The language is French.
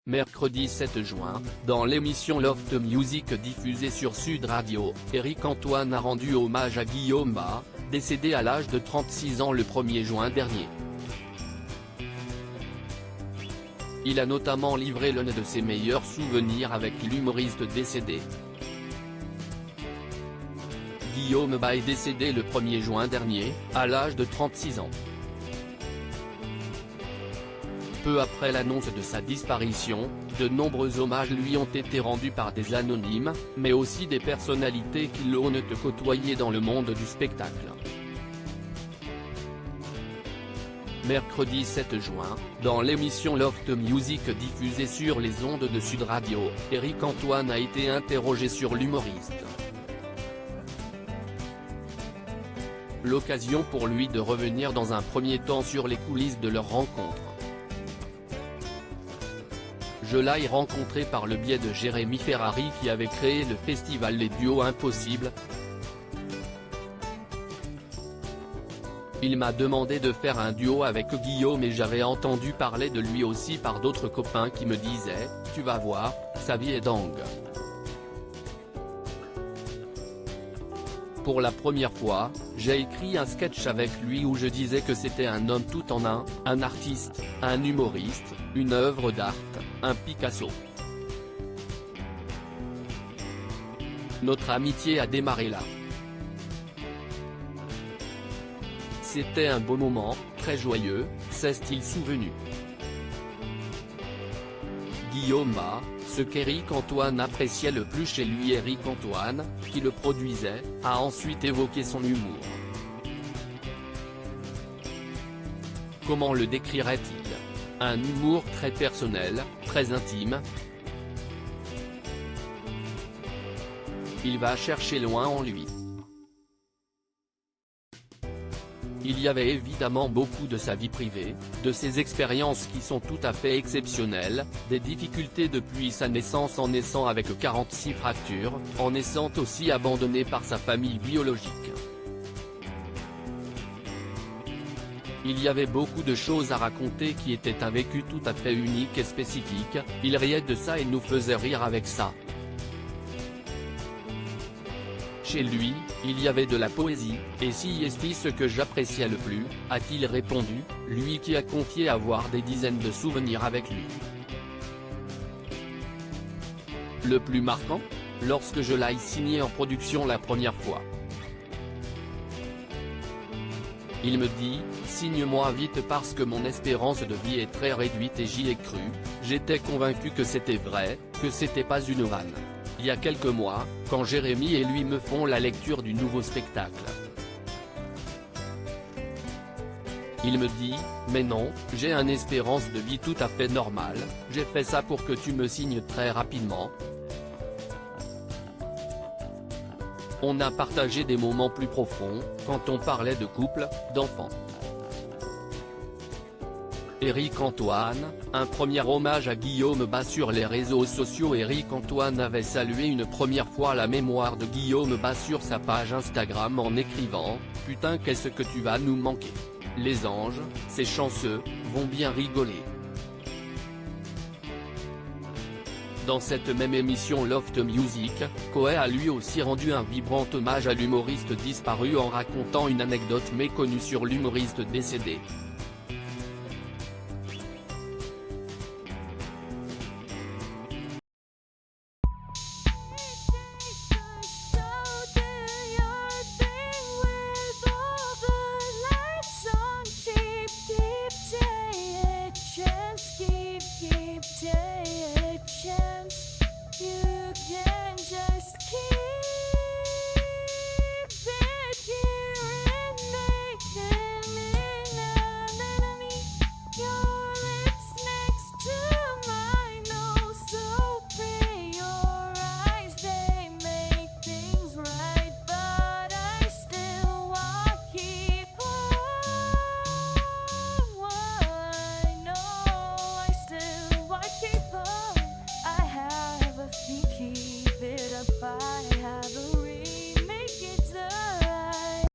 Mercredi 7 juin, dans l'émission Loft Music diffusée sur Sud Radio, Éric Antoine a rendu hommage à Guillaume Bas, décédé à l'âge de 36 ans le 1er juin dernier. Il a notamment livré l'un de ses meilleurs souvenirs avec l'humoriste décédé. Guillaume Bas est décédé le 1er juin dernier, à l'âge de 36 ans. Peu après l'annonce de sa disparition, de nombreux hommages lui ont été rendus par des anonymes, mais aussi des personnalités qui l'ont côtoyé dans le monde du spectacle. Mercredi 7 juin, dans l'émission Loft Music diffusée sur les ondes de Sud Radio, Éric Antoine a été interrogé sur l'humoriste. L'occasion pour lui de revenir dans un premier temps sur les coulisses de leur rencontre. Je l'ai rencontré par le biais de Jérémy Ferrari qui avait créé le festival Les Duos Impossibles. Il m'a demandé de faire un duo avec Guillaume et j'avais entendu parler de lui aussi par d'autres copains qui me disaient « Tu vas voir, sa vie est dingue ». Pour la première fois, j'ai écrit un sketch avec lui où je disais que c'était un homme tout en un artiste, un humoriste, une œuvre d'art, un Picasso. Notre amitié a démarré là. C'était un beau moment, très joyeux, s'est-il souvenu. Guillaume Bas, ce qu'Éric Antoine appréciait le plus chez lui. Éric Antoine, qui le produisait, a ensuite évoqué son humour. Comment le décrirait-il? Un humour très personnel, très intime. Il va chercher loin en lui. Il y avait évidemment beaucoup de sa vie privée, de ses expériences qui sont tout à fait exceptionnelles, des difficultés depuis sa naissance en naissant avec 46 fractures, en naissant aussi abandonné par sa famille biologique. Il y avait beaucoup de choses à raconter qui étaient un vécu tout à fait unique et spécifique, il riait de ça et nous faisait rire avec ça. Chez lui, il y avait de la poésie, et si est ce que j'appréciais le plus, a-t-il répondu, lui qui a confié avoir des dizaines de souvenirs avec lui. Le plus marquant? Lorsque je l'ai signé en production la première fois. Il me dit, signe-moi vite parce que mon espérance de vie est très réduite et j'y ai cru, j'étais convaincu que c'était vrai, que c'était pas une vanne. Il y a quelques mois, quand Jérémy et lui me font la lecture du nouveau spectacle. Il me dit, mais non, j'ai une espérance de vie tout à fait normale, j'ai fait ça pour que tu me signes très rapidement. On a partagé des moments plus profonds, quand on parlait de couple, d'enfants. Éric Antoine, un premier hommage à Guillaume Bas sur les réseaux sociaux. Éric Antoine avait salué une première fois la mémoire de Guillaume Bas sur sa page Instagram en écrivant « Putain qu'est-ce que tu vas nous manquer. Les anges, ces chanceux, vont bien rigoler ». Dans cette même émission Loft Music, Coé a lui aussi rendu un vibrant hommage à l'humoriste disparu en racontant une anecdote méconnue sur l'humoriste décédé.